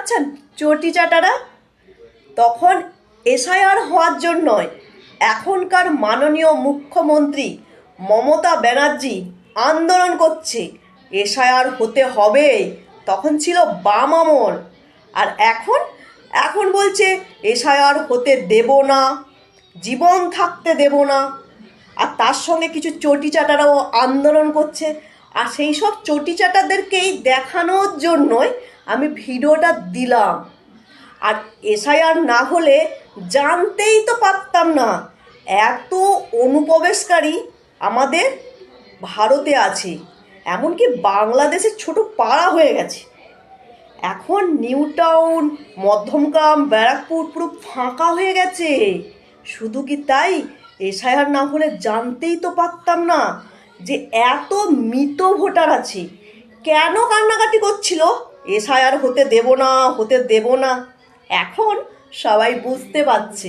পাচ্ছেন চটি চাটারা? তখন এসআইআর হওয়ার জন্যই এখনকার মাননীয় মুখ্যমন্ত্রী মমতা ব্যানার্জি আন্দোলন করছে এসআইআর হতে হবে। তখন ছিল বাম আমল, আর এখন এখন বলছে এসআইআর হতে দেব না, জীবন থাকতে দেব না। আর তার সঙ্গে কিছু চটি চাটারাও আন্দোলন করছে। আর সেই সব চটি চাটাদেরকেই দেখানোর জন্যই আমি ভিডিওটা দিলাম। আর এসআইআর না হলে জানতেই তো পারতাম না এত অনুপ্রবেশকারী আমাদের ভারতে আছে, এমনকি বাংলাদেশের ছোট পাড়া হয়ে গেছে। এখন নিউ টাউন, মধ্যমগ্রাম, ব্যারাকপুর পুরো ফাঁকা হয়ে গেছে। শুধু কি তাই, এসআইআর না হলে জানতেই তো পারতাম না যে এত মৃত ভোটার আছে। কেন কান্নাকাটি করছিল এসআইআর হতে দেব না, হতে দেব না? এখন সবাই বুঝতে পারছে